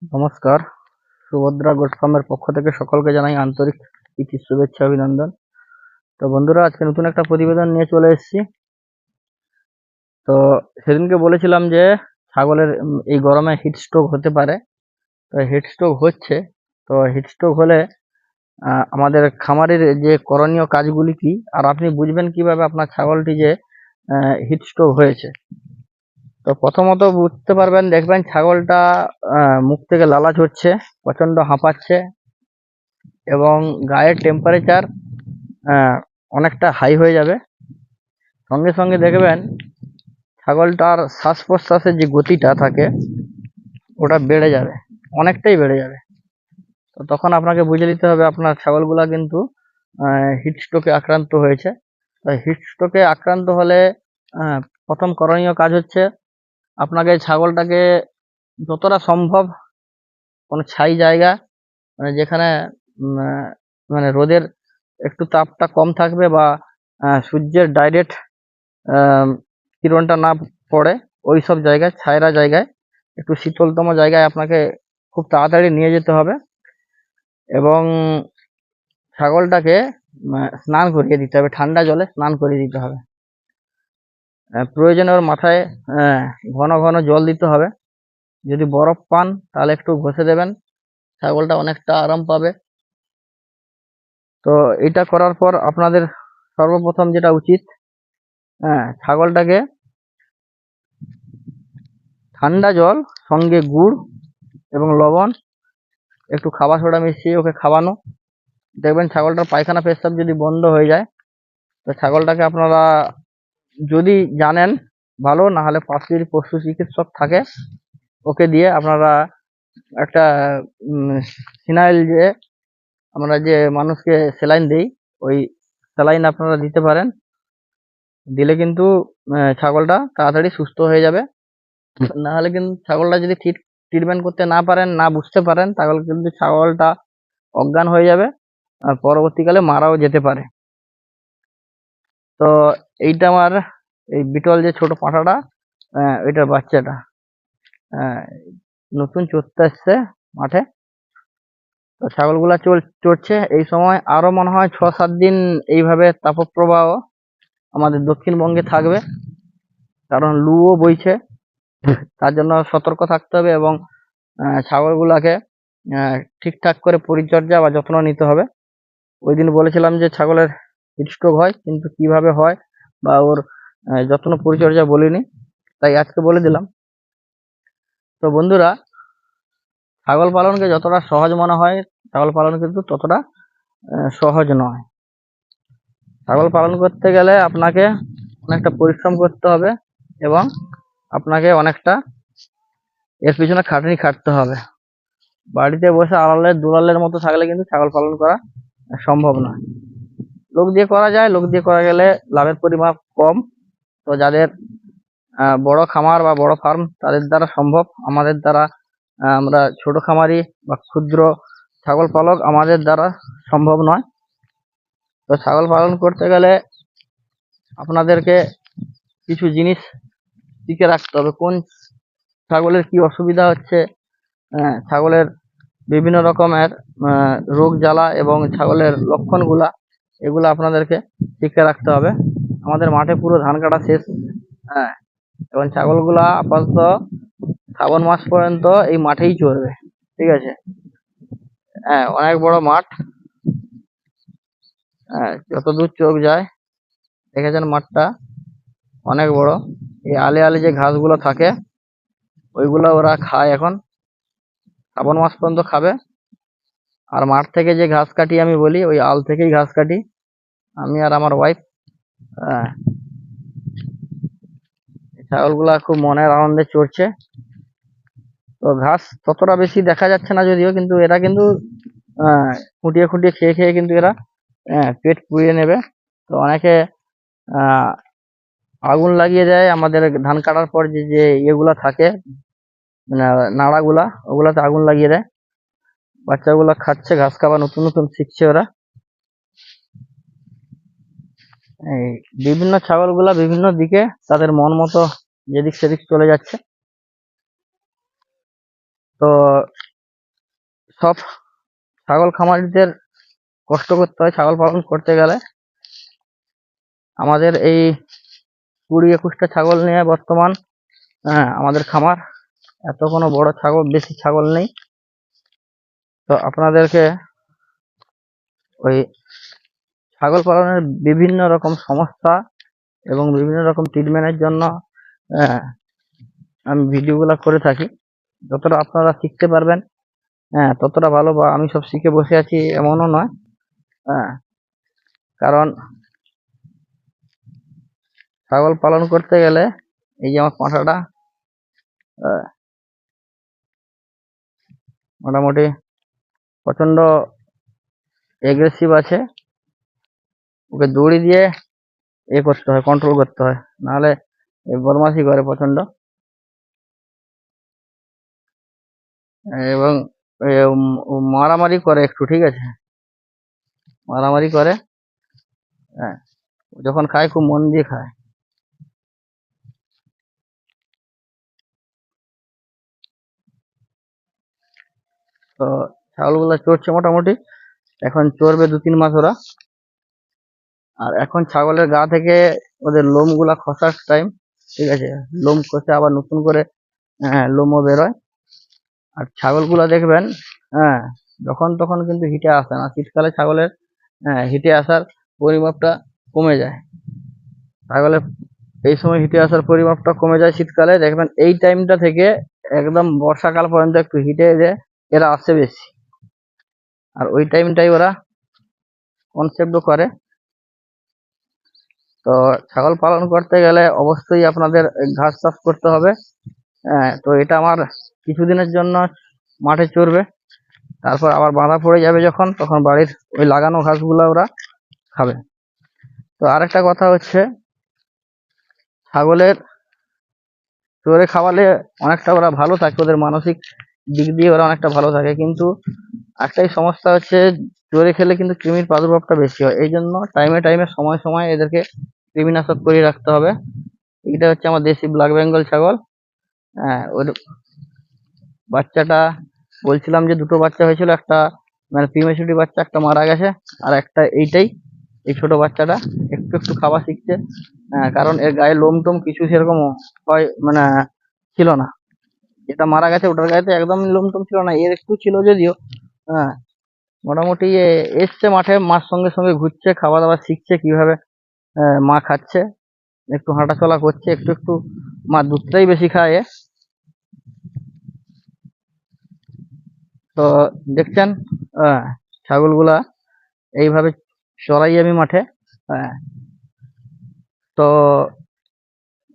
নমস্কার। সুভদ্রা গোট ফার্মের পক্ষ থেকে সকলকে জানাই আন্তরিক প্রীতি শুভেচ্ছা অভিনন্দন। তো বন্ধুরা, আজকে নতুন একটা প্রতিবেদন নিয়ে চলে এসেছি। তো সেদিনকে বলেছিলাম যে ছাগলের এই গরমে হিট স্ট্রোক হতে পারে। তো হিট স্ট্রোক হচ্ছে। তো হিট স্ট্রোক হলে আমাদের খামারের যে করণীয় কাজগুলি কি, আর আপনি বুঝবেন কিভাবে আপনার ছাগলটি যে হিট স্ট্রোক হয়েছে। তো প্রথমত বুঝতে পারবেন, দেখবেন ছাগলটা মুখ থেকে লালা ঝরছে, প্রচন্ড হাঁপাচ্ছে এবং গায়ের টেম্পারেচার অনেকটা হাই হয়ে যাবে। সঙ্গে সঙ্গে দেখবেন ছাগলটার শ্বাস প্রশ্বাসের যে গতিটা থাকে ওটা বেড়ে যাবে, অনেকটাই বেড়ে যাবে। তো তখন আপনাকে বুঝে নিতে হবে আপনার ছাগলগুলা কিন্তু হিট স্ট্রোকে আক্রান্ত হয়েছে। তো হিট স্ট্রোকে আক্রান্ত হলে প্রথম করণীয় কাজ হচ্ছে আপনাকে ছাগলটাকে যতটা সম্ভব কোনো ছাই জায়গা, মানে যেখানে মানে রোদের একটু তাপটা কম থাকবে বা সূর্যের ডাইরেক্ট কিরণটা না পড়ে, ওই সব জায়গায়, ছায়রা জায়গায়, একটু শীতলতম জায়গায় আপনাকে খুব তাড়াতাড়ি নিয়ে যেতে হবে এবং ছাগলটাকে স্নান করিয়ে দিতে হবে, ঠান্ডা জলে স্নান করিয়ে দিতে হবে। প্রয়োজনে ওর মাথায় ঘন ঘন জল দিতে হবে। যদি বরফ পান তাহলে একটু ঘষে দেবেন, ছাগলটা অনেকটা আরাম পাবে। তো এটা করার পর আপনাদের সর্বপ্রথম যেটা উচিত, ছাগলটাকে ঠান্ডা জল সঙ্গে গুড় এবং লবণ, একটু খাবার সোডা মিশিয়ে ওকে খাওয়ানো। দেখবেন ছাগলটার পায়খানা পেচ্ছাব যদি বন্ধ হয়ে যায়, তো ছাগলটাকে আপনারা যদি জানেন ভালো, না হলে পাশে যদি পশু চিকিৎসক থাকে ওকে দিয়ে আপনারা একটা ফিনাইল, যে আমরা যে মানুষকে স্যালাইন দিই, ওই স্যালাইন আপনারা দিতে পারেন। দিলে কিন্তু ছাগলটা তাড়াতাড়ি সুস্থ হয়ে যাবে। না হলে কিন্তু ছাগলটা যদি ট্রিটমেন্ট করতে না পারেন, না বুঝতে পারেন, তাহলে কিন্তু ছাগলটা অজ্ঞান হয়ে যাবে আর পরবর্তীকালে মারাও যেতে পারে। তো এইটা আমার এই বিটল যে ছোট পাঁঠাটা, ওইটার বাচ্চাটা নতুন চড়তে আসছে মাঠে। তো ছাগলগুলা চড়ছে এই সময়। আরো মনে হয় 6-7 দিন এইভাবে তাপপ্রবাহ আমাদের দক্ষিণবঙ্গে থাকবে, কারণ লুও বইছে। তার জন্য সতর্ক থাকতে হবে এবং ছাগলগুলাকে ঠিকঠাক করে পরিচর্যা বা যত্ন নিতে হবে। ওই দিন বলেছিলাম যে ছাগলের হিট স্ট্রোক হয়, কিন্তু কিভাবে হয় বা ওর যত্ন পরিচর্যা বলিনি, তাই আজকে বলে দিলাম। তো বন্ধুরা, ছাগল পালনকে যতটা সহজ মনে হয়, ছাগল পালন কিন্তু ততটা সহজ নয়। ছাগল পালন করতে গেলে আপনাকে অনেকটা পরিশ্রম করতে হবে এবং আপনাকে অনেকটা এর পিছনে খাটনি খাটতে হবে। বাড়িতে বসে আড়ালে দুলালের মতো থাকলে কিন্তু ছাগল পালন করা সম্ভব নয়। লোক দিয়ে করা যায়, লোক দিয়ে করা গেলে লাভের পরিমাণ কম। তো যাদের বড় খামার বা বড় ফার্ম, তাদের দ্বারা সম্ভব। আমাদের দ্বারা, আমরা ছোট খামারি বা ক্ষুদ্র ছাগল পালক, আমাদের দ্বারা সম্ভব নয়। তো ছাগল পালন করতে গেলে আপনাদেরকে কিছু জিনিস শিখে রাখতে হবে। কোন ছাগলের কি অসুবিধা হচ্ছে, ছাগলের বিভিন্ন রকমের রোগ জ্বালা এবং ছাগলের লক্ষণগুলা, এগুলো আপনাদেরকে শিখে রাখতে হবে। আমাদের মাঠে পুরো ধান কাটা শেষ, এবং ছাগলগুলা আপাতত শ্রাবণ মাস পর্যন্ত এই মাঠেই চড়বে, ঠিক আছে? অনেক বড় মাঠ, যতদূর চোখ যায়। দেখেছেন মাঠটা অনেক বড়। এই আলে আলে যে ঘাসগুলো থাকে ওইগুলো ওরা খায়, এখন শ্রাবণ মাস পর্যন্ত খাবে। আর মাঠ থেকে যে ঘাস কাটি, আমি বলি ওই আল থেকেই ঘাস কাটি, আমি আর আমার ওয়াইফ। ছাগলগুলা খুব মনের আনন্দে চড়ছে। তো ঘাস ততটা বেশি দেখা যাচ্ছে না যদিও, কিন্তু এরা কিন্তু খুঁটিয়ে খুঁটিয়ে খেয়ে খেয়ে কিন্তু এরা পেট পুড়িয়ে নেবে। তো অনেকে আগুন লাগিয়ে দেয় আমাদের ধান কাটার পর, যে যে ইয়েগুলা থাকে, মানে নাড়াগুলা, ওগুলাতে আগুন লাগিয়ে দেয়। বাচ্চাগুলা খাচ্ছে ঘাস, খাবার নতুন নতুন শিখছে ওরা। এই বিভিন্ন ছাগলগুলা বিভিন্ন দিকে তাদের মন মতো যেদিক সেদিক চলে যাচ্ছে। তো সব ছাগল খামারিদের কষ্ট করতে হয় ছাগল পালন করতে গেলে। আমাদের এই 20-21টা ছাগল নিয়ে বর্তমান আমাদের খামার, এত কোনো বড় ছাগল বেশি ছাগল নেই। তো আপনাদেরকে ওই ছাগল পালনের বিভিন্ন রকম সমস্যা এবং বিভিন্ন রকম ট্রিটমেন্টের জন্য আমি ভিডিওগুলো করে থাকি। যতটা আপনারা শিখতে পারবেন ততটা ভালো, বা আমি সব শিখে বসে আছি এমনও নয়। কারণ ছাগল পালন করতে গেলে এই যে আমার পাঁঠাটা মোটামুটি প্রচন্ড এগ্রেসিভ আছে, ওকে দড়ি দিয়ে করতে হয়, কন্ট্রোল করতে হয়, নাহলে বদমাশি করে প্রচন্ড। এবং মারামারি করে একটু, ঠিক আছে, মারামারি করে। যখন খায় খুব মন দিয়ে খায়। তো ছাগলগুলো চড়ছে মোটামুটি, এখন চড়বে 2-3 মাস ওরা। আর এখন ছাগলের গা থেকে ওদের লোম গুলা খসার টাইম, ঠিক আছে, লোম খসে আবার নতুন করে লোমও বেরোয়। আর ছাগলগুলা দেখবেন যখন তখন কিন্তু হিটে আসে না। শীতকালে ছাগলের হিটে আসার পরিমাপটা কমে যায়। ছাগলের এই সময় হিটে আসার পরিমাপটা কমে যায় শীতকালে। দেখবেন এই টাইমটা থেকে একদম বর্ষাকাল পর্যন্ত একটু হিটে এরা আসে বেশি। আর ওই টাইমটাই ওরা কনসেপ্ট করে। তো ছাগল পালন করতে গেলে অবশ্যই আপনাদের ঘাস চাষ করতে হবে। তো এটা আমার কিছুদিনের জন্য মাঠে চড়বে, তারপর আবার বাঁধা পড়ে যাবে যখন, তখন বাড়ির ওই লাগানো ঘাসগুলো ওরা খাবে। তো আরেকটা কথা হচ্ছে, ছাগলের চড়ে খাওয়ালে অনেকটা ওরা ভালো থাকে, ওদের মানসিক দিক দিয়ে ওরা অনেকটা ভালো থাকে। কিন্তু একটাই সমস্যা হচ্ছে, চড়ে খেলে কিন্তু কৃমির প্রাদুর্ভাবটা বেশি হয়। এই জন্য টাইমে টাইমে সময় সময় এদেরকে কৃমিনাশক করে রাখতে হবে। এটা হচ্ছে আমার দেশি ব্ল্যাক বেঙ্গল ছাগল। ওর বাচ্চাটা বলছিলাম যে 2টো বাচ্চা হয়েছিল, একটা মানে প্রিমেচুরিটি বাচ্চা, একটা মারা গেছে, আর একটা এইটাই, এই ছোট বাচ্চাটা একটু একটু খাওয়া শিখছে। কারণ এর গায়ে লোম টোম কিছু সেরকম হয় মানে ছিল না। যেটা মারা গেছে ওটার গায়েতে একদম লোম টোম ছিল না, এর একটু ছিল যদিও। মোটামুটি এসছে মাঠে, মার সঙ্গে সঙ্গে ঘুরছে, খাওয়া দাওয়া শিখছে কিভাবে মা খাচ্ছে, একটু হাঁটাচলা করছে, একটু একটু মা দুধটাই বেশি খায়। তো দেখছেন ছাগলগুলা এইভাবে চড়াই আমি মাঠে। তো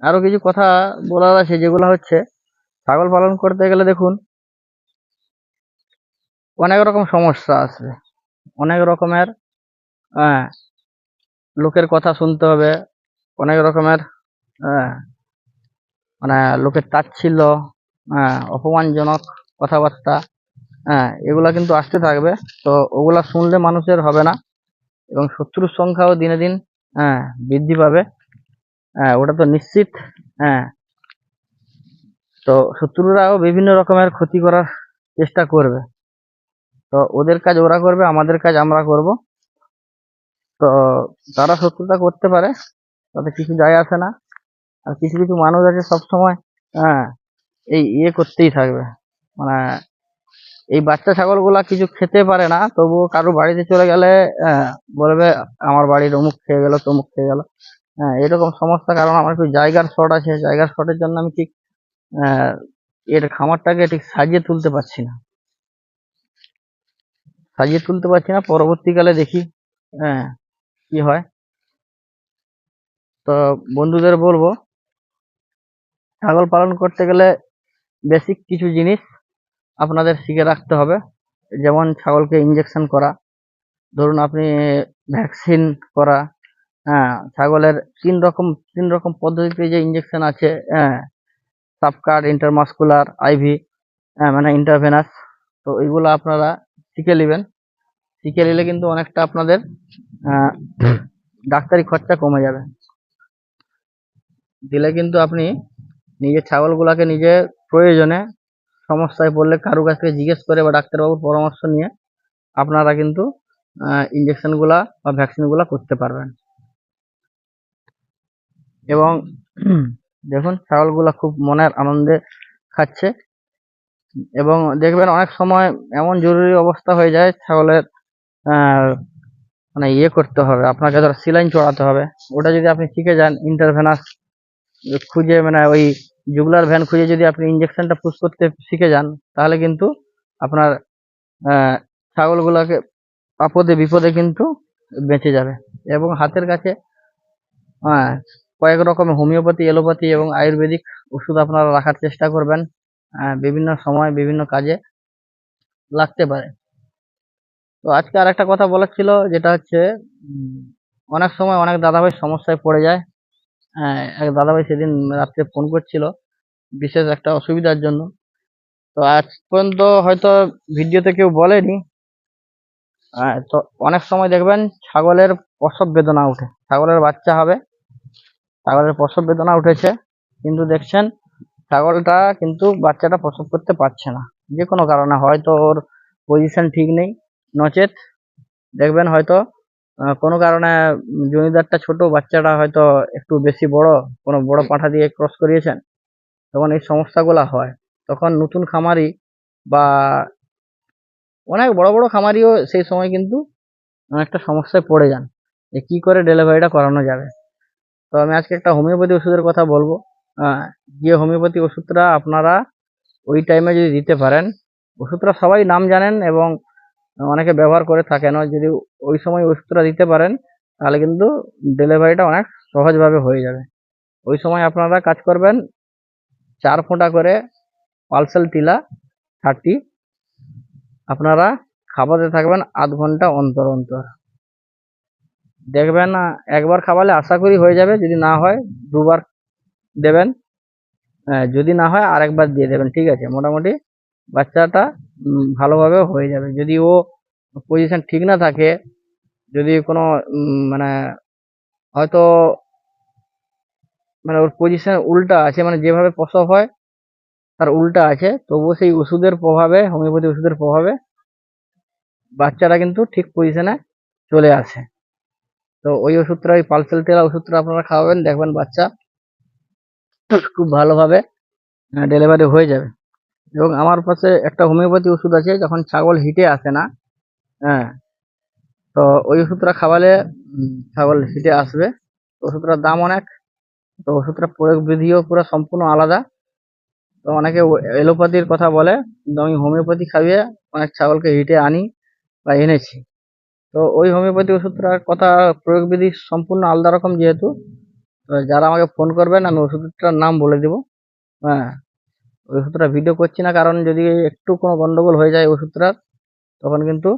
আরো কিছু কথা বলার আছে, যেগুলো হচ্ছে ছাগল পালন করতে গেলে দেখুন অনেক রকম সমস্যা আছে, অনেক রকমের লোকের কথা শুনতে হবে, অনেক রকমের মানে লোকের তাচ্ছিল্য, অপমানজনক কথাবার্তা, এগুলা কিন্তু আসতে থাকবে। তো ওগুলা শুনলে মানুষের হবে না, এবং শত্রুর সংখ্যাও দিনে দিন বৃদ্ধি পাবে, ওটা তো নিশ্চিত। তো শত্রুরাও বিভিন্ন রকমের ক্ষতি করার চেষ্টা করবে। তো ওদের কাজ ওরা করবে, আমাদের কাজ আমরা করব। তো তারা শত্রুতা করতে পারে, তাতে কিছু যায় আসে না। আর কিছু কিছু মানুষ আছে সবসময় এই করতেই থাকবে, মানে এই বাচ্চা ছাগলগুলা কিছু খেতে পারে না, তবুও কারো বাড়িতে চলে গেলে বলবে আমার বাড়ির অমুক খেয়ে গেল, তমুক খেয়ে গেল। এরকম সমস্যা। কারণ আমার একটু জায়গার শর্ট আছে, জায়গার শর্টের জন্য আমি ঠিক এর খামারটাকে ঠিক সাজিয়ে তুলতে পারছি না, পরবর্তীকালে দেখি কি হয়। তো বন্ধুদের বলবো, ছাগল পালন করতে গেলে বেসিক কিছু জিনিস আপনাদের শিখে রাখতে হবে। যেমন ছাগলকে ইঞ্জেকশন করা, ধরুন আপনি ভ্যাকসিন করা, ছাগলের 3 রকম পদ্ধতিতে যে ইঞ্জেকশন আছে, সাবকাট, ইন্টারমাসকুলার, আইভি, মানে ইন্টারভেনাস। তো এইগুলো আপনারা শিখে নেবেন। শিখে নিলে কিন্তু অনেকটা আপনাদের ডাক্তারি খরচা কমে যাবে। দিলে কিন্তু আপনি নিজের ছাগলগুলাকে নিজের প্রয়োজনে সমস্যায় পড়লে কারো কাছ থেকে জিজ্ঞেস করে বা ডাক্তারবাবুর পরামর্শ নিয়ে আপনারা কিন্তু ইঞ্জেকশনগুলা বা ভ্যাকসিনগুলা করতে পারবেন। এবং দেখুন ছাগলগুলা খুব মনের আনন্দে খাচ্ছে। এবং দেখবেন অনেক সময় এমন জরুরি অবস্থা হয়ে যায় ছাগলের মানে ইয়ে করতে হবে, আপনাকে ধরো সিলাইন চড়াতে হবে। ওটা যদি আপনি শিখে যান ইন্টারভেনাস খুঁজে, মানে ওই জুগুলার ভ্যান খুঁজে যদি আপনি ইঞ্জেকশনটা পুশ করতে শিখে যান, তাহলে কিন্তু আপনার ছাগলগুলোকে আপদে বিপদে কিন্তু বেঁচে যাবে। এবং হাতের কাছে কয়েক রকমের হোমিওপ্যাথি, এলোপ্যাথি এবং আয়ুর্বেদিক ওষুধ আপনারা রাখার চেষ্টা করবেন, বিভিন্ন সময় বিভিন্ন কাজে লাগতে পারে। তো আজকে আর একটা কথা বলার ছিল, যেটা হচ্ছে অনেক সময় অনেক দাদাভাই সমস্যায় পড়ে যায়। এক দাদাভাই সেদিন রাত্রে ফোন করছিল বিশেষ একটা অসুবিধার জন্য। তো আজ পর্যন্ত হয়তো ভিডিওতে কেউ বলেনি। তো অনেক সময় দেখবেন ছাগলের প্রসব বেদনা উঠে, ছাগলের বাচ্চা হবে, ছাগলের প্রসব বেদনা উঠেছে, কিন্তু দেখছেন ছাগলটা কিন্তু বাচ্চাটা প্রসব করতে পারছে না। যে কোনো কারণে, হয়তো ওর পজিশন ঠিক নেই, নচেত দেখবেন হয়তো কোনো কারণে জমিদারটা ছোট, বাচ্চাটা হয়তো একটু বেশি বড়, কোনো বড় পাঁঠা দিয়ে ক্রস করিয়েছেন, তখন এই সমস্যাগুলো হয়। তখন নতুন খামারি বা অনেক বড় বড় খামারিও সেই সময় কিন্তু অনেকটা সমস্যায় পড়ে যান যে কি করে ডেলিভারিটা করানো যাবে। তো আমি আজকে একটা হোমিওপ্যাথি ওষুধের কথা বলবো। যে হোমিওপ্যাথি ওষুধটা আপনারা ওই টাইমে যদি দিতে পারেন, ওষুধটা সবাই নাম জানেন এবং অনেকে ব্যবহার করে থাকেন, যদি ওই সময় ওষুধটা দিতে পারেন তাহলে কিন্তু ডেলিভারিটা অনেক সহজভাবে হয়ে যাবে। ওই সময় আপনারা কাজ করবেন 4 ফোঁটা করে পালসেল টিলা 30 আপনারা খাওয়াতে থাকবেন আধ ঘন্টা অন্তর অন্তর। দেখবেন একবার খাওয়ালে আশা করি হয়ে যাবে, যদি না হয় 2বার দেবেন, যদি না হয় আরেকবার দিয়ে দেবেন, ঠিক আছে? মোটামুটি বাচ্চাটা ভালোভাবে হয়ে যাবে। যদি ও পজিশন ঠিক না থাকে, যদি কোনো মানে হয়তো মানে ওর পজিশন উল্টা আছে, মানে যেভাবে প্রসব হয় তার উল্টা আছে, তবুও সেই ওষুধের প্রভাবে, হোমিওপ্যাথি ওষুধের প্রভাবে বাচ্চাটা কিন্তু ঠিক পজিশনে চলে আসে। তো ওই ওষুধটা, ওই পালসেল টেলা ওষুধটা আপনারা খাওয়াবেন, দেখবেন বাচ্চা খুব ভালোভাবে ডেলিভারি হয়ে যাবে। এবং আমার পাশে একটা হোমিওপ্যাথি ওষুধ আছে, যখন ছাগল হিটে আসে না, তো ওই ওষুধটা খাওয়ালে ছাগল হিটে আসবে। ওষুধটার দাম অনেক, তো ওষুধটার প্রয়োগ বিধিও পুরো সম্পূর্ণ আলাদা। তো অনেকে এলোপ্যাথির কথা বলে, কিন্তু আমি হোমিওপ্যাথি খাইয়ে অনেক ছাগলকে হিটে আনি বা এনেছি। তো ওই হোমিওপ্যাথি ওষুধটার কথা, প্রয়োগ বিধি সম্পূর্ণ আলাদা রকম। যেহেতু যারা আমাকে ফোন করবেন আমি ওষুধটার নাম বলে দিব। ওই ওষুধটা ভিডিও করছি না, কারণ যদি একটু কোনো গন্ডগোল হয়ে যায় ওষুধটার, তখন কিন্তু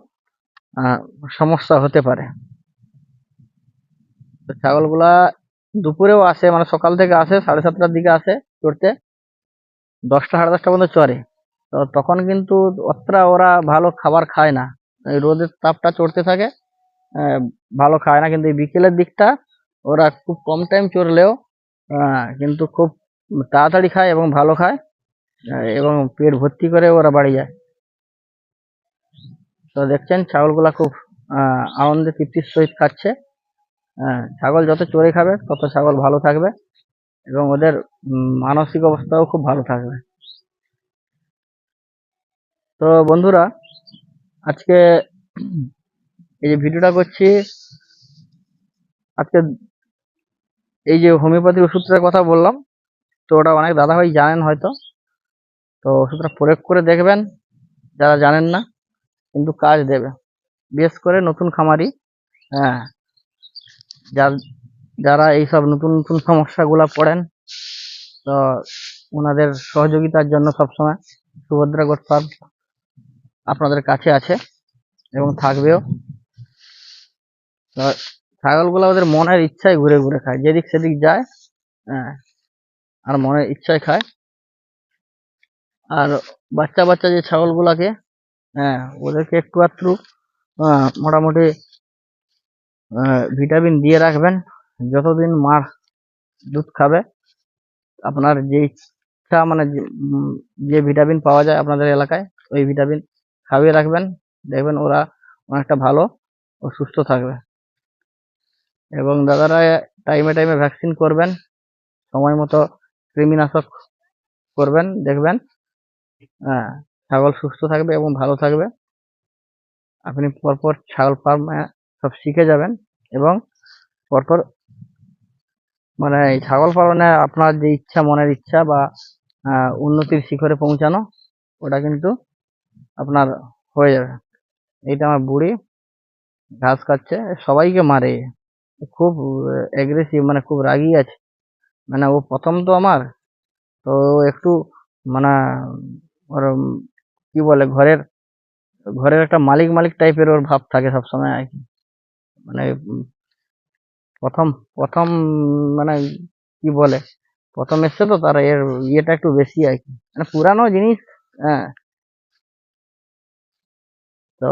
সমস্যা হতে পারে। তো ছাগলগুলা দুপুরেও আসে, মানে সকাল থেকে আসে, 7:30টার দিকে আসে চড়তে, 10টা 10:30 পর্যন্ত চড়ে। তো তখন কিন্তু অতটা ওরা ভালো খাবার খায় না, এই রোদের তাপটা চড়তে থাকে, ভালো খায় না। কিন্তু এই বিকেলের দিকটা ওরা খুব কম টাইম চড়লেও কিন্তু খুব তাড়াতাড়ি খায় এবং ভালো খায়, এবং পেট ভর্তি করে ওরা বাড়ি যায়। তো দেখছেন ছাগলগুলা খুব আনন্দে তৃপ্তির সহিত খাচ্ছে। ছাগল যত চড়ে খাবে তত ছাগল ভালো থাকবে এবং ওদের মানসিক অবস্থাও খুব ভালো থাকবে। তো বন্ধুরা, আজকে এই যে ভিডিওটা করছি, আজকে এই যে হোমিওপ্যাথি ওষুধটার কথা বললাম, তো ওটা অনেক দাদাভাই জানেন হয়তো, তো ওষুধটা প্রয়োগ করে দেখবেন যারা জানেন না, কিন্তু কাজ দেবে। বিশেষ করে নতুন খামারি, যারা এইসব নতুন নতুন সমস্যাগুলো পড়েন, তো ওনাদের সহযোগিতার জন্য সবসময় সুভদ্রা গোট ফার্ম আপনাদের কাছে আছে এবং থাকবেও। তো ছাগলগুলো ওদের মনের ইচ্ছায় ঘুরে ঘুরে খায়, যেদিক সেদিক যায়, আর মনের ইচ্ছায় খায়। আর বাচ্চা বাচ্চা যে ছাগলগুলাকে, ওদেরকে একটু আধটু মোটামুটি ভিটামিন দিয়ে রাখবেন। যতদিন মার দুধ খাবে, আপনার যেই ইচ্ছা মানে যে ভিটামিন পাওয়া যায় আপনাদের এলাকায় ওই ভিটামিন খাইয়ে রাখবেন, দেখবেন ওরা অনেকটা ভালো ও সুস্থ থাকবে। এবং দাদারা টাইমে টাইমে ভ্যাকসিন করবেন, সময় মতো কৃমিনাশক করবেন, দেখবেন ছাগল সুস্থ থাকবে এবং ভালো থাকবে। আপনি পরপর ছাগল ফার্ম সব শিখে যাবেন এবং পরপর মানে এই ছাগল পালনে আপনার যে ইচ্ছা, মনের ইচ্ছা বা উন্নতির শিখরে পৌঁছানো, ওটা কিন্তু আপনার হয়ে যাবে। এইটা আমার বুড়ি ঘাস খাচ্ছে, সবাইকে মারে, খুব অ্যাগ্রেসিভ, মানে খুব রাগী আছে। মানে ও প্রথম তো আমার, তো একটু মানে ওর কি বলে ঘরের ঘরের একটা মালিক মালিক টাইপের ওর ভাব থাকে সবসময় আর কি। মানে প্রথম প্রথম মানে কি বলে প্রথম এসছে তো তার এর ইয়েটা একটু বেশি আর কি, মানে পুরানো জিনিস। হ্যাঁ, তো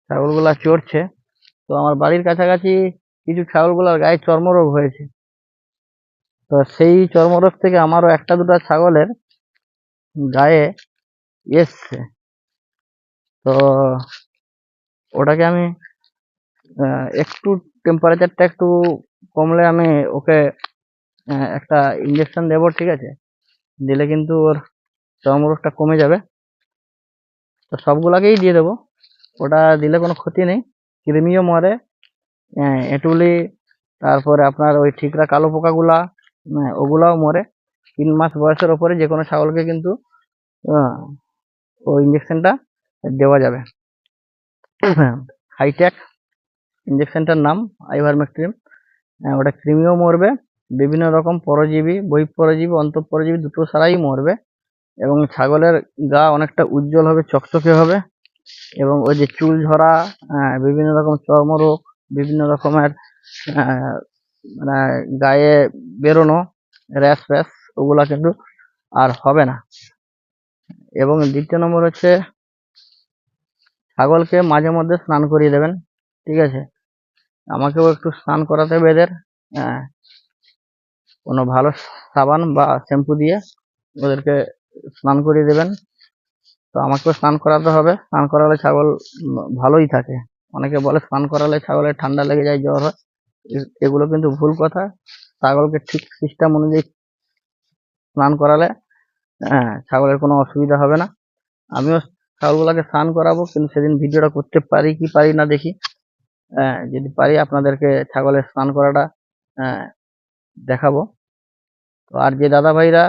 ছাগলগুলা চড়ছে, তো আমার বাড়ির কাছাকাছি কিছু ছাগলগুলার গায়ে চর্মরোগ হয়েছে। তো সেই চর্মরোগ থেকে আমারও একটা দুটো ছাগলের গায়ে এসছে। তো ওটাকে আমি একটু টেম্পারেচারটা একটু কমলে আমি ওকে একটা ইঞ্জেকশন দেবো, ঠিক আছে? দিলে কিন্তু ওর চর্মরোগটা কমে যাবে। তো সবগুলাকেই দিয়ে দেবো, ওটা দিলে কোনো ক্ষতি নেই। কৃমিও মরে, এঁটুলি, তারপরে আপনার ওই ঠিকরা কালো পোকাগুলা, ওগুলাও মরে। 3 মাস বয়সের ওপরে যে কোনো ছাগলকে কিন্তু ওই ইঞ্জেকশনটা দেওয়া যাবে। হাইটেক ইঞ্জেকশনটার নাম আইভারমেকটিন। ওটা কৃমিও মরবে, বিভিন্ন রকম পরজীবী, বহিঃপরজীবী, অন্তঃপরজীবী দুটো সারাই মরবে এবং ছাগলের গা অনেকটা উজ্জ্বল হবে, চকচকে হবে। এবং ওই যে চুল ঝরা, বিভিন্ন রকম চর্মরোগ, বিভিন্ন রকমের মানে গায়ে বেরোনো র্যাশ ফ্যাশ, ওগুলা কিন্তু আর হবে না। এবং দ্বিতীয় নম্বর হচ্ছে ছাগলকে মাঝে মধ্যে স্নান করিয়ে দেবেন, ঠিক আছে? আমাকেও একটু স্নান করাতে হবে এদের, কোনো ভালো সাবান বা শ্যাম্পু দিয়ে ওদেরকে স্নান করিয়ে দেবেন। তো আমাকেও স্নান করাতে হবে, স্নান করালে ছাগল ভালোই থাকে। অনেকে বলে স্নান করালে ছাগলের ঠান্ডা লেগে যায়, জ্বর হয়, এগুলো কিন্তু ভুল কথা। ছাগলকে ঠিক সিস্টেম অনুযায়ী স্নান করালে ছাগলের কোনো অসুবিধা হবে না। আমিও ছাগলগুলোকে স্নান করাবো, কিন্তু সেদিন ভিডিওটা করতে পারি কি পারি না দেখি। যদি পারি আপনাদেরকে ছাগলের স্নান করাটা দেখাবো। তো আর যে দাদা ভাইরা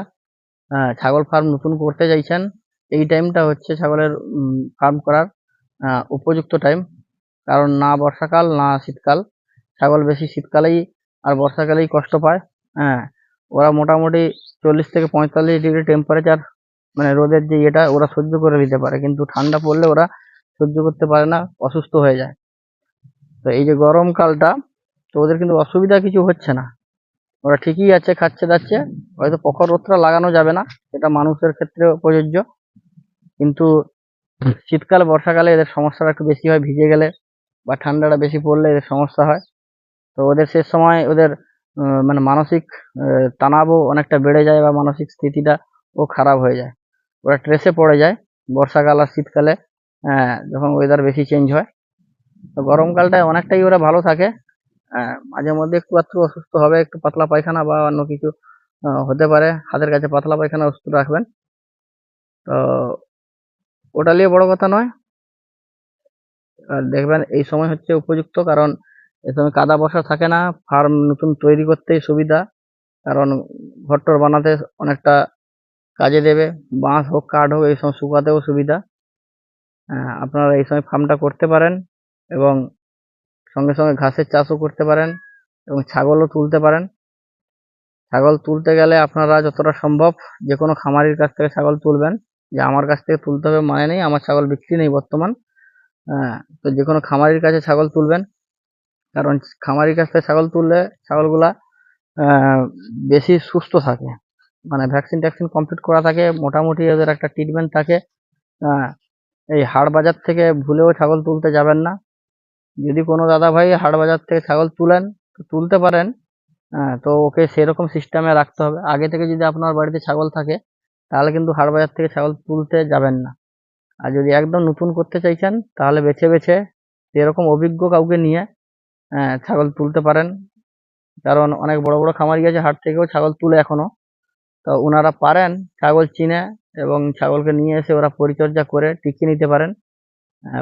ছাগল ফার্ম নতুন করতে চাইছেন, এই টাইমটা হচ্ছে ছাগলের ফার্ম করার উপযুক্ত টাইম। কারণ না বর্ষাকাল না শীতকাল, ছাগল বেশি শীতকালেই আর বর্ষাকালেই কষ্ট পায়। ওরা মোটামুটি 40 থেকে 45 ডিগ্রি টেম্পারেচার, মানে রোদের যে এটা ওরা সহ্য করে নিতে পারে, কিন্তু ঠান্ডা পড়লে ওরা সহ্য করতে পারে না, অসুস্থ হয়ে যায়। তো এই যে গরমকালটা, তো ওদের কিন্তু অসুবিধা কিছু হচ্ছে না, ওরা ঠিকই আছে, খাচ্ছে দাচ্ছে। হয়তো প্রখর রোদটা লাগানো যাবে না, এটা মানুষের ক্ষেত্রে প্রযোজ্য, কিন্তু শীতকালে বর্ষাকালে এদের সমস্যাটা একটু বেশি হয়, ভিজে গেলে বা ঠান্ডাটা বেশি পড়লে এদের সমস্যা হয়। তো ওদের শেষ সময় ওদের মানে মানসিক তনাবও অনেকটা বেড়ে যায় বা মানসিক স্থিতিটা ও খারাপ হয়ে যায়, ওরা স্ট্রেসে পড়ে যায় বর্ষাকাল আর শীতকালে যখন ওয়েদার বেশি চেঞ্জ হয়। তো গরমকালটায় অনেকটাই ওরা ভালো থাকে। মাঝে মধ্যে একটু আধটু অসুস্থ হবে, একটু পাতলা পায়খানা বা অন্য কিছু হতে পারে, হাতের কাছে পাতলা পায়খানা ওষুধ রাখবেন। তো ওটা নিয়ে বড় কথা নয়। আর দেখবেন এই সময় হচ্ছে উপযুক্ত, কারণ এই সময় কাদা বর্ষা থাকে না, ফার্ম নতুন তৈরি করতেই সুবিধা, কারণ ঘরটর বানাতে অনেকটা কাজে দেবে, বাঁশ হোক কাঠ হোক এই সময় শুকাতেও সুবিধা। আপনারা এই সময় ফার্মটা করতে পারেন এবং সঙ্গে সঙ্গে ঘাসের চাষও করতে পারেন এবং ছাগলও তুলতে পারেন। ছাগল তুলতে গেলে আপনারা যতটা সম্ভব যে কোনো খামারির কাছ থেকে ছাগল তুলবেন, যে আমার কাছ থেকে তুলতে হবে মানে নেই, আমার ছাগল বিক্রি নেই বর্তমান। তো যে কোনো খামারির কাছে ছাগল তুলবেন, কারণ খামারির কাছ থেকে ছাগল তুললে ছাগলগুলা বেশি সুস্থ থাকে, মানে ভ্যাকসিন ট্যাকসিন কমপ্লিট করা থাকে, মোটামুটি ওদের একটা ট্রিটমেন্ট থাকে। এই হাট বাজার থেকে ভুলেও ছাগল তুলতে যাবেন না। যদি কোনো দাদা ভাই হাট বাজার থেকে ছাগল তুলেন তো তুলতে পারেন, হ্যাঁ, তো ওকে সেরকম সিস্টেমে রাখতে হবে। আগে থেকে যদি আপনার বাড়িতে ছাগল থাকে তাহলে কিন্তু হাট বাজার থেকে ছাগল তুলতে যাবেন না। আর যদি একদম নতুন করতে চাইছেন তাহলে বেছে বেছে এরকম অভিজ্ঞ কাউকে নিয়ে ছাগল তুলতে পারেন। কারণ অনেক বড় বড় খামারি আছে, হাট থেকেও ছাগল তুলে এখনো। তো ওনারা পারেন, ছাগল চিনে, এবং ছাগলকে নিয়ে এসে ওরা পরিচর্যা করে টিকিয়ে নিতে পারেন।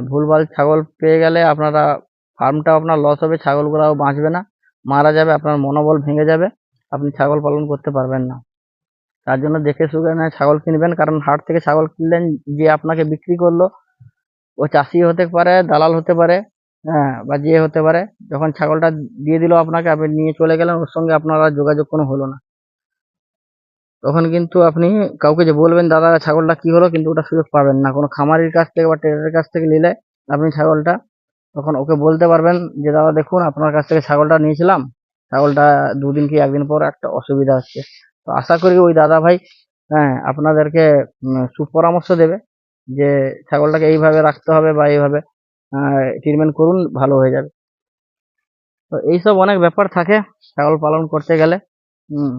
ভুলভাল ছাগল পেয়ে গেলে আপনারা ফার্মটাও আপনার লস হবে, ছাগলগুলাও বাঁচবে না, মারা যাবে, আপনার মনোবল ভেঙে যাবে, আপনি ছাগল পালন করতে পারবেন না। তার জন্য দেখে শুনে ছাগল কিনবেন। কারণ হাট থেকে ছাগল কিনলেন, যে আপনাকে বিক্রি করলো ও চাষি হতে পারে, দালাল হতে পারে, বা যে হতে পারে। যখন ছাগলটা দিয়ে দিল আপনাকে, আপনি নিয়ে চলে গেলেন, ওর সঙ্গে আপনার আর যোগাযোগ কোনো হলো না। তখন কিন্তু আপনি কাউকে যে বলবেন দাদা ছাগলটা কি হলো, কিন্তু ওটা সুযোগ পাবেন না। কোনো খামারির কাছ থেকে বা ট্রেডারের কাছ থেকে নিলে আপনি ছাগলটা তখন ওকে বলতে পারবেন যে দাদা দেখুন, আপনার কাছ থেকে ছাগলটা নিয়েছিলাম, ছাগলটা 2 দিন কি 1 দিন পর একটা অসুবিধা হচ্ছে। তো আশা করি ওই দাদা ভাই আপনাদেরকে সুপরামর্শ দেবে যে ছাগলটাকে এইভাবে রাখতে হবে বা এইভাবে ট্রিটমেন্ট করুন, ভালো হয়ে যাবে। তো এইসব অনেক ব্যাপার থাকে ছাগল পালন করতে গেলে। হুম,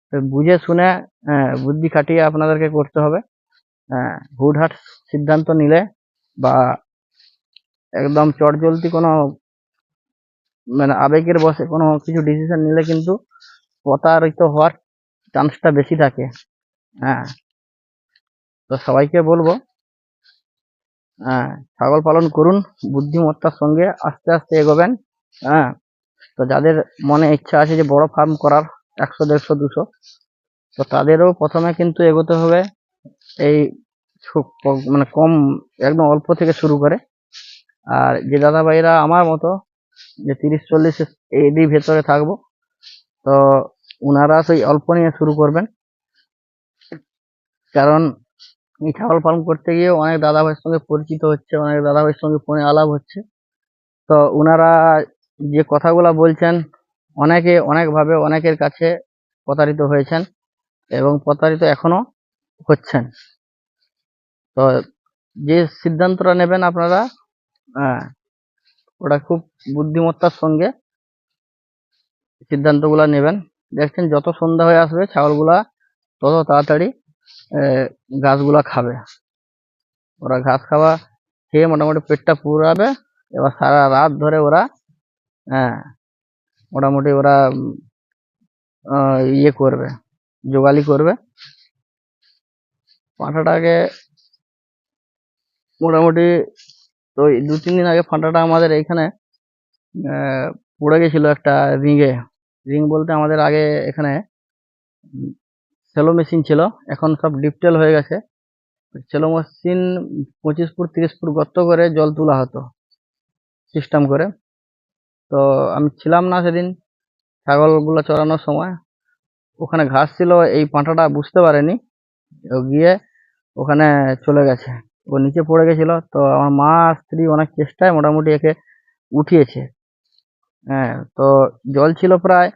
তো বুঝে শুনে বুদ্ধি খাটিয়ে আপনাদেরকে করতে হবে। হুটহাট সিদ্ধান্ত নিলে বা একদম চটজলদি কোনো মানে আবেগের বশে কোনো কিছু ডিসিশন নিলে কিন্তু প্রতারিত হওয়ার চান্সটা বেশি থাকে। হ্যাঁ, তো সবাইকে বলবো ছাগল পালন করুন, বুদ্ধিমত্তার সঙ্গে আস্তে আস্তে এগোবেন। হ্যাঁ, তো যাদের মনে ইচ্ছা আছে যে বড় ফার্ম করার 100, 150, 200, তো তাদেরও প্রথমে কিন্তু এগোতে হবে এই মানে কম, একদম অল্প থেকে শুরু করে। আর যে দাদা ভাইরা আমার মতো যে 30-40 এরই ভেতরে থাকবো, তো উনারা সেই অল্প নিয়ে শুরু করবেন। কারণ এই ছাগল পালন করতে গিয়ে অনেক দাদা ভাইয়ের সঙ্গে পরিচিত হচ্ছে, অনেক দাদা ভাইয়ের সঙ্গে ফোনে আলাপ হচ্ছে। তো উনারা যে কথাগুলা বলছেন, অনেকে অনেকভাবে অনেকের কাছে প্রতারিত হয়েছেন এবং প্রতারিত এখনো হচ্ছেন। তো যে সিদ্ধান্তটা নেবেন আপনারা, ওটা খুব বুদ্ধিমত্তার সঙ্গে সিদ্ধান্তগুলা নেবেন। দেখছেন যত সন্ধ্যা হয়ে আসবে ছাগলগুলা তত তাড়াতাড়ি ঘাসগুলা খাবে। ওরা ঘাস খাওয়া খেয়ে মোটামুটি পেটটা পুরাবে। এবার সারা রাত ধরে ওরা মোটামুটি ওরা ইয়ে করবে, জোগালি করবে। পাঁঠাটাকে মোটামুটি তো 2-3 দিন আগে ফাঁটাটা আমাদের এইখানে পড়ে গেছিল একটা রিংয়ে। রিং বলতে আমাদের আগে এখানে সেলো মেশিন ছিল, এখন সব ডিপটেল হয়ে গেছে। সেলো মেশিন 25 ফুট 30 ফুট গর্ত করে জল তোলা হতো সিস্টেম করে। তো আমি ছিলাম না সেদিন ছাগলগুলো চড়ানোর সময়। ওখানে ঘাস ছিল, এই পাঁঠাটা বুঝতে পারেনি, ও গিয়ে ওখানে চলে গেছে, ও নিচে পড়ে গেছিল। তো আমার মা স্ত্রী অনেক চেষ্টায় মোটামুটি একে উঠিয়েছে। তো জল ছিল প্রায়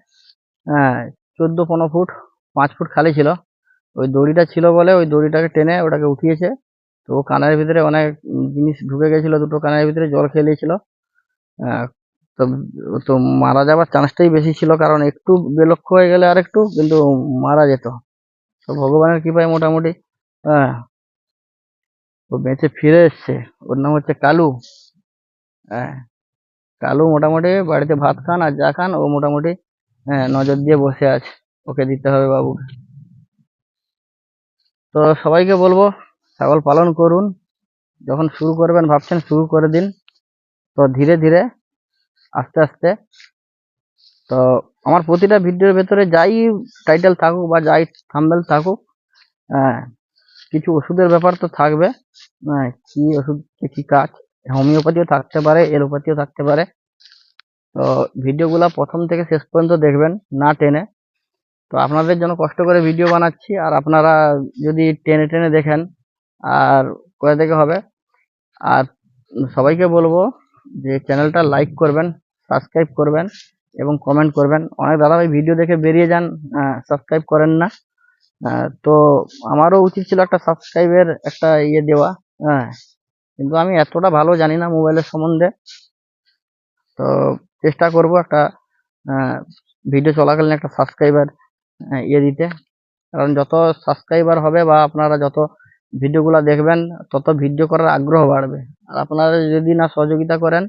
14-15 ফুট, 5 ফুট খালি ছিল। ওই দড়িটা ছিল বলে ওই দড়িটাকে টেনে ওটাকে উঠিয়েছে। তো ও কানের ভিতরে অনেক জিনিস ঢুকে গেছিল, দুটো কানের ভিতরে জল খেয়ে নিয়েছিল। তো তো মারা যাওয়ার চান্সটাই বেশি ছিল, কারণ একটু বেলক্ষ্য হয়ে গেলে আর একটু কিন্তু মারা যেত। তো ভগবানের কৃপায় মোটামুটি আহ ও বেঁচে ফিরে এসছে। ওর নাম হচ্ছে কালু। হ্যাঁ, কালু মোটামুটি বাড়িতে ভাত খান আর যা খান ও মোটামুটি নজর দিয়ে বসে আছে, ওকে দিতে হবে বাবু। তো সবাইকে বলবো ছাগল পালন করুন। যখন শুরু করবেন ভাবছেন শুরু করে দিন। তো ধীরে ধীরে আস্তে আস্তে, তো আমার প্রতিটা ভিডিওর ভেতরে যাই টাইটেল থাকুক বা যাই থাম্বনেল থাকুক, কিছু ওষুধের ব্যাপার তো থাকবে। কি ওষুধ কি কাজ, হোমিওপ্যাথিও থাকতে পারে, এলোপ্যাথিও থাকতে পারে। তো ভিডিওগুলা প্রথম থেকে শেষ পর্যন্ত দেখবেন, না টেনে। তো আপনাদের জন্য কষ্ট করে ভিডিও বানাচ্ছি, আর আপনারা যদি টেনে টেনে দেখেন আর কোথা থেকে হবে। আর সবাইকে বলবো যে চ্যানেলটা লাইক করবেন, সাবস্ক্রাইব করবেন এবং কমেন্ট করবেন। অনেক দাদাভাই ভিডিও দেখে বেরিয়ে যান, সাবস্ক্রাইব করেন না। তো আমারও উচিত ছিল একটা সাবস্ক্রাইবের একটা ইয়ে দেওয়া। কিন্তু আমি এতটা ভালো জানি না মোবাইলের সম্বন্ধে। তো চেষ্টা করব একটা ভিডিও চলাকালীন একটা সাবস্ক্রাইবার ইয়ে দিতে, কারণ যত সাবস্ক্রাইবার হবে বা আপনারা যত ভিডিওগুলো দেখবেন তত ভিডিও করার আগ্রহ বাড়বে। আর আপনারা যদি না সহযোগিতা করেন,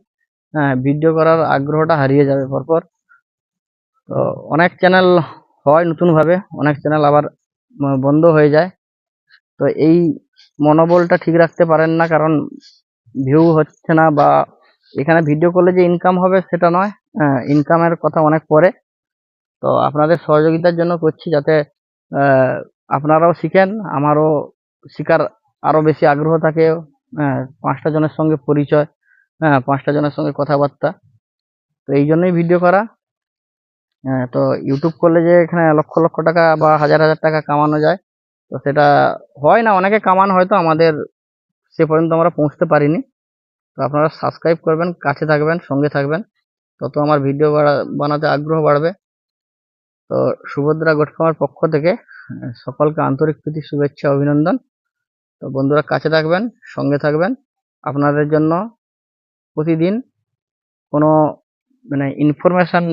ভিডিও করার আগ্রহটা হারিয়ে যাবে পরপর। তো অনেক চ্যানেল হয় নতুনভাবে, অনেক চ্যানেল আবার বন্ধ হয়ে যায়। তো এই মনোবলটা ঠিক রাখতে পারেন না, কারণ ভিউ হচ্ছে না, বা এখানে ভিডিও করলে যে ইনকাম হবে সেটা নয়, ইনকামের কথা অনেক পরে। তো আপনাদের সহযোগিতার জন্য করছি, যাতে আপনারাও শিখেন, আমারও শিখার আরো বেশি আগ্রহ থাকে। 5টা জনের সঙ্গে পরিচয়, 5টা জনের সঙ্গে কথাবার্তা, তো এই জন্যই ভিডিও করা। তো ইউটিউব করলে যে এখানে লক্ষ লক্ষ টাকা বা হাজার হাজার টাকা কামানো যায়, তো সেটা হয় না। অনেকে কামান, হয়তো আমাদের সে পর্যন্ত আমরা পৌঁছতে পারিনি। তো আপনারা সাবস্ক্রাইব করবেন, কাছে থাকবেন, সঙ্গে থাকবেন, তত আমার ভিডিও বানাতে আগ্রহ বাড়বে। তো সুভদ্রা গোট ফার্মের পক্ষ থেকে সকলকে আন্তরিক প্রীতি শুভেচ্ছা অভিনন্দন। তো বন্ধুরা, কাছে থাকবেন, সঙ্গে থাকবেন, আপনাদের জন্য প্রতিদিন কোনো মানে ইনফরমেশন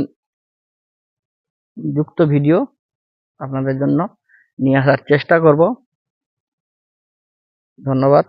যুক্ত ভিডিও আপনাদের জন্য নিয়ে আসার চেষ্টা করব। ধন্যবাদ।